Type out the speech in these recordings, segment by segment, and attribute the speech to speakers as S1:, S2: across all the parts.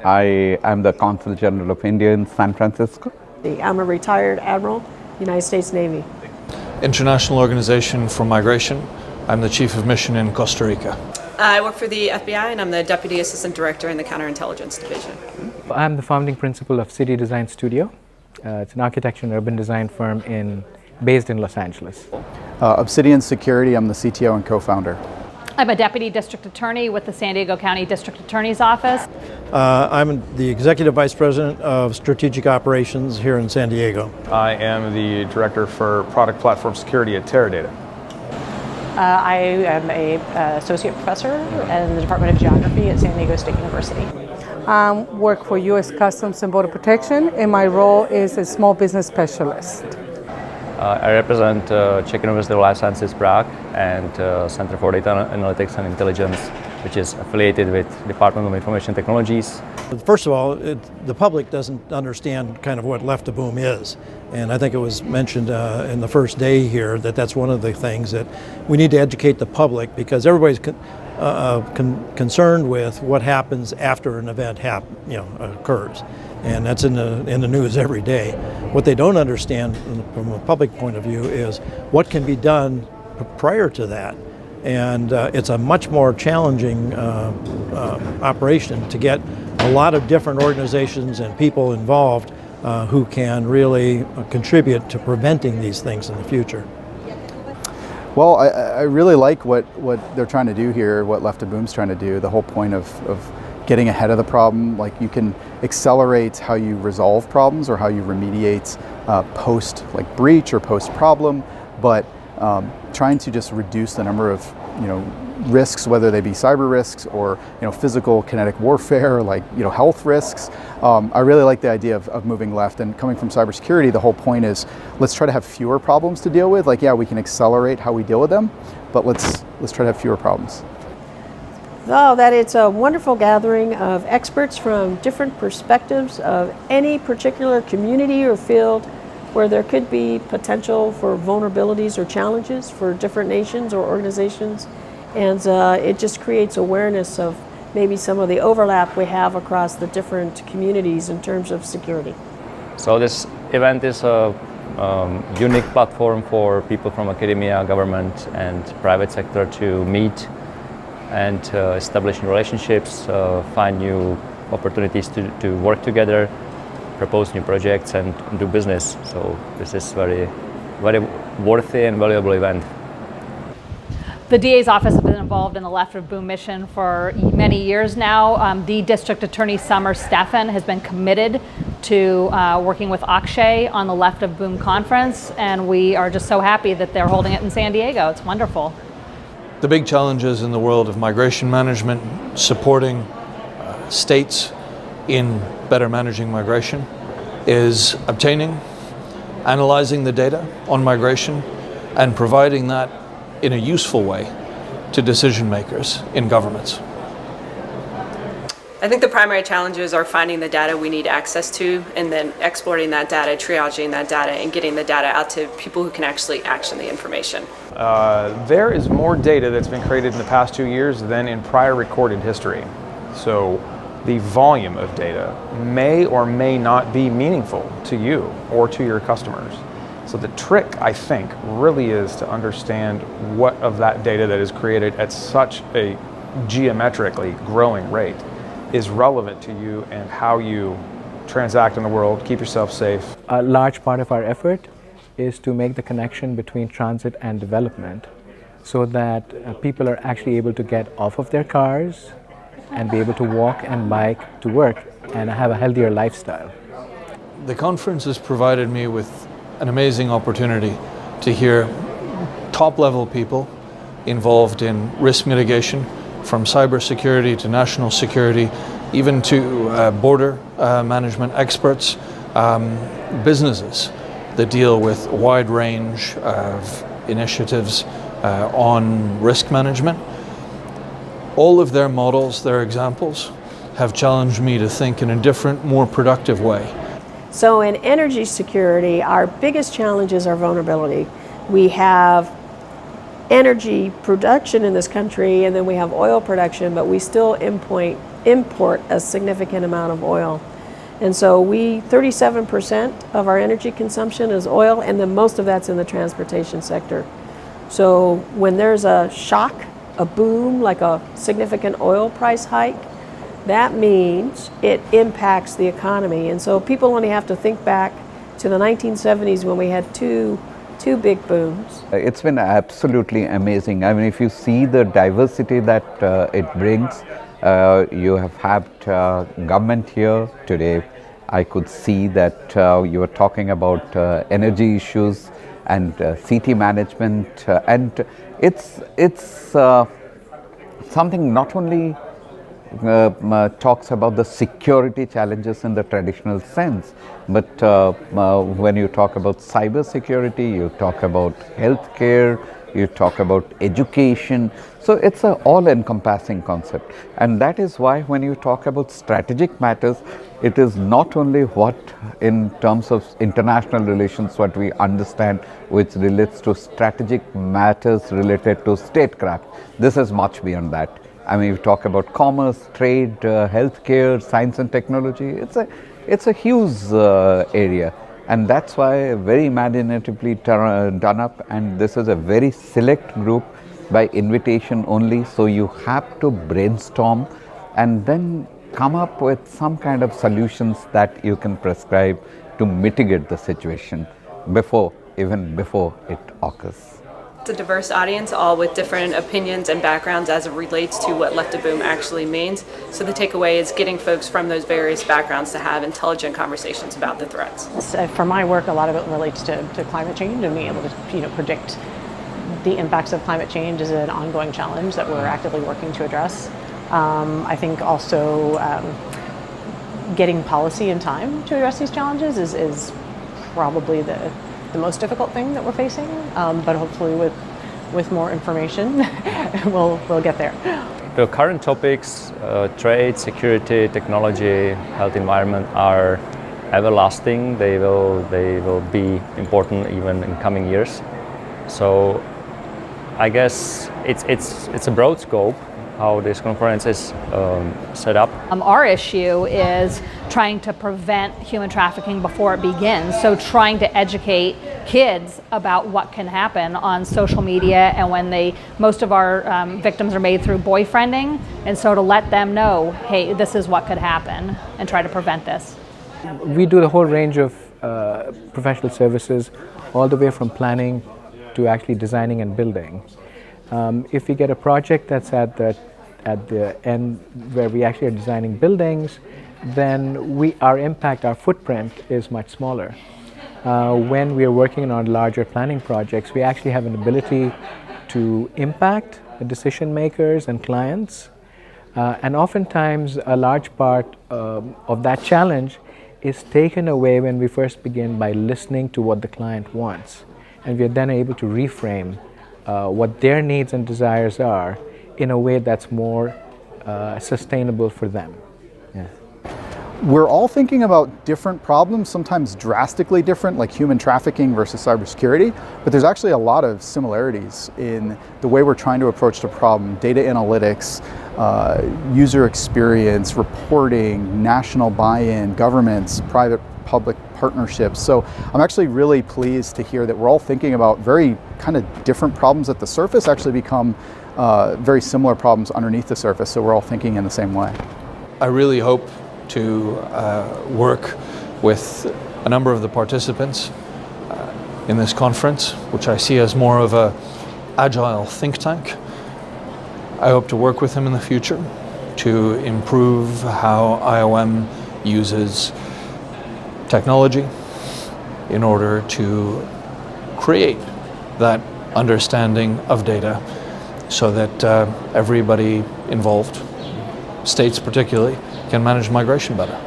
S1: I am the Consul General of India in San Francisco.
S2: I'm a retired admiral, United States Navy.
S3: International Organization for Migration. I'm the Chief of Mission in Costa Rica.
S4: I work for the FBI and I'm the Deputy Assistant Director in the Counterintelligence Division.
S5: I'm the founding principal of City Design Studio. It's an architecture and urban design firm based in Los Angeles.
S6: Obsidian Security, I'm the CTO and co-founder.
S7: I'm a Deputy District Attorney with the San Diego County District Attorney's Office.
S8: I'm the Executive Vice President of Strategic Operations here in San Diego.
S9: I am the Director for Product Platform Security at Teradata.
S10: I am an Associate Professor in the Department of Geography at San Diego State University.
S11: Work for U.S. Customs and Border Protection, and my role is a small business specialist.
S12: I represent Czech University of Life Sciences Prague and Center for Data Analytics and Intelligence, which is affiliated with Department of Information Technologies.
S8: First of all, the public doesn't understand kind of what left of boom is. And I think it was mentioned in the first day here that that's one of the things that we need to educate the public, because everybody's concerned with what happens after an event occurs. And that's in the news every day. What they don't understand from a public point of view is what can be done prior to that. And it's a much more challenging operation to get a lot of different organizations and people involved who can really contribute to preventing these things in the future.
S6: Well, I really like what they're trying to do here, what Left of Boom's trying to do, the whole point of getting ahead of the problem. Like, you can accelerate how you resolve problems or how you remediate post breach or post problem, but trying to just reduce the number of risks, whether they be cyber risks or physical kinetic warfare, like health risks. I really like the idea of moving left, and coming from cybersecurity, the whole point is let's try to have fewer problems to deal with. Like, yeah, we can accelerate how we deal with them, but let's try to have fewer problems.
S2: Oh, that it's a wonderful gathering of experts from different perspectives of any particular community or field where there could be potential for vulnerabilities or challenges for different nations or organizations. And it just creates awareness of maybe some of the overlap we have across the different communities in terms of security.
S12: So this event is a unique platform for people from academia, government, and private sector to meet and establish new relationships, find new opportunities to work together, propose new projects, and do business. So this is very, very worthy and valuable event.
S7: The DA's office has been involved in the Left of Boom mission for many years now. The District Attorney Summer Stephan has been committed to working with Akshay on the Left of Boom conference, and we are just so happy that they're holding it in San Diego. It's wonderful.
S3: The big challenges in the world of migration management, supporting states in better managing migration, is obtaining, analyzing the data on migration, and providing that in a useful way to decision makers in governments.
S4: I think the primary challenges are finding the data we need access to and then exporting that data, triaging that data, and getting the data out to people who can actually action the information.
S9: There is more data that's been created in the past 2 years than in prior recorded history. So the volume of data may or may not be meaningful to you or to your customers. So the trick, I think, really is to understand what of that data that is created at such a geometrically growing rate is relevant to you and how you transact in the world, keep yourself safe.
S5: A large part of our effort is to make the connection between transit and development so that people are actually able to get off of their cars and be able to walk and bike to work and have a healthier lifestyle.
S3: The conference has provided me with an amazing opportunity to hear top-level people involved in risk mitigation, from cybersecurity to national security, even to border management experts, businesses that deal with a wide range of initiatives on risk management. All of their models, their examples, have challenged me to think in a different, more productive way.
S2: So in energy security, our biggest challenges are vulnerability. We have energy production in this country, and then we have oil production, but we still import import a significant amount of oil. And so 37% of our energy consumption is oil, and then most of that's in the transportation sector. So when there's a shock, a boom, like a significant oil price hike, that means it impacts the economy. And so people only have to think back to the 1970s when we had two big booms.
S1: It's been absolutely amazing. I mean, if you see the diversity that it brings, you have had government here today. I could see that you were talking about energy issues and city management, and it's something not only talks about the security challenges in the traditional sense, but when you talk about cyber security, you talk about healthcare, you talk about education. So it's an all-encompassing concept, and that is why when you talk about strategic matters, it is not only what in terms of international relations what we understand, which relates to strategic matters related to statecraft. This is much beyond that. I mean, you talk about commerce, trade, healthcare, science and technology. It's a huge area, and that's why very imaginatively done up. And this is a very select group by invitation only. So you have to brainstorm and then come up with some kind of solutions that you can prescribe to mitigate the situation even before it occurs.
S4: It's a diverse audience, all with different opinions and backgrounds as it relates to what left of boom actually means. So the takeaway is getting folks from those various backgrounds to have intelligent conversations about the threats.
S10: For my work, a lot of it relates to climate change and being able to predict the impacts of climate change is an ongoing challenge that we're actively working to address. I think also getting policy in time to address these challenges is probably the most difficult thing that we're facing, but hopefully with more information we'll get there.
S12: The current topics, trade, security, technology, health, environment, are everlasting. They will be important even in coming years. So I guess it's a broad scope how this conference is set up.
S7: Our issue is trying to prevent human trafficking before it begins. So trying to educate kids about what can happen on social media, and when most of our victims are made through boyfriending, and so to let them know, hey, this is what could happen, and try to prevent this.
S5: We do the whole range of professional services, all the way from planning to actually designing and building. If we get a project that's at the end where we actually are designing buildings, then our impact, our footprint is much smaller. When we are working on larger planning projects, we actually have an ability to impact the decision makers and clients. And oftentimes a large part of that challenge is taken away when we first begin by listening to what the client wants. And we are then able to reframe what their needs and desires are in a way that's more sustainable for them. Yeah.
S6: We're all thinking about different problems, sometimes drastically different, like human trafficking versus cybersecurity, but there's actually a lot of similarities in the way we're trying to approach the problem: data analytics, user experience, reporting, national buy-in, governments, private-public partnerships. So I'm actually really pleased to hear that we're all thinking about very kind of different problems at the surface actually become very similar problems underneath the surface, so we're all thinking in the same way.
S3: I really hope to work with a number of the participants in this conference, which I see as more of an agile think tank. I hope to work with them in the future to improve how IOM uses technology in order to create that understanding of data so that everybody involved, states particularly, can manage migration better.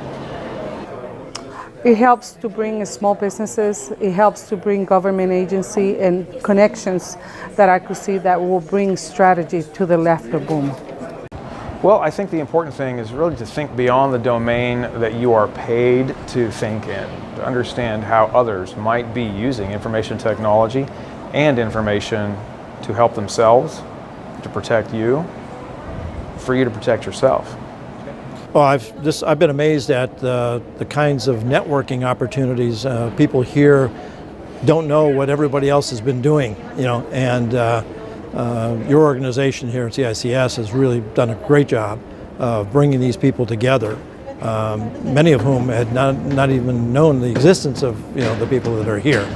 S11: It helps to bring small businesses, it helps to bring government agency and connections that I could see that will bring strategy to the left of boom.
S9: Well, I think the important thing is really to think beyond the domain that you are paid to think in, to understand how others might be using information technology and information to help themselves, to protect you, for you to protect yourself.
S8: Well, I've been amazed at the kinds of networking opportunities. People here don't know what everybody else has been doing, and your organization here at CICS has really done a great job of bringing these people together. Many of whom had not even known the existence of the people that are here.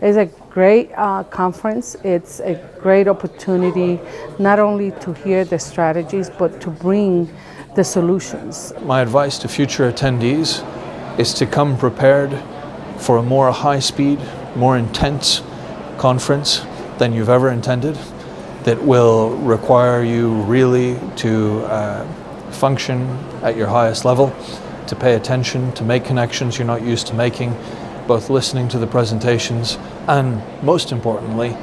S11: It's a great conference. It's a great opportunity not only to hear the strategies but to bring the solutions.
S3: My advice to future attendees is to come prepared for a more high-speed, more intense conference than you've ever intended, that will require you really to function at your highest level, to pay attention, to make connections you're not used to making, both listening to the presentations and, most importantly,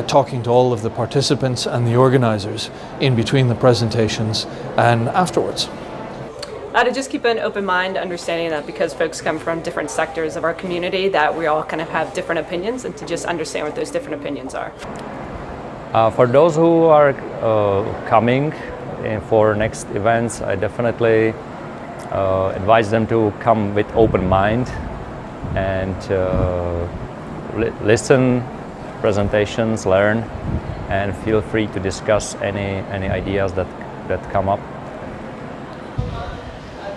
S3: talking to all of the participants and the organizers in between the presentations and afterwards.
S4: To just keep an open mind, understanding that because folks come from different sectors of our community, that we all kind of have different opinions, and to just understand what those different opinions are.
S12: For those who are coming for next events, I definitely advise them to come with open mind and listen presentations, learn, and feel free to discuss any ideas that come up.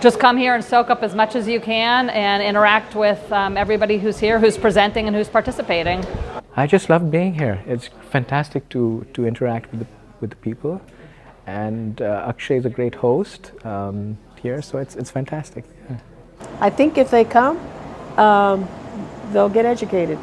S7: Just come here and soak up as much as you can and interact with everybody who's here, who's presenting and who's participating.
S5: I just love being here. It's fantastic to interact with the people, and Akshay is a great host here, so it's fantastic.
S2: I think if they come, they'll get educated.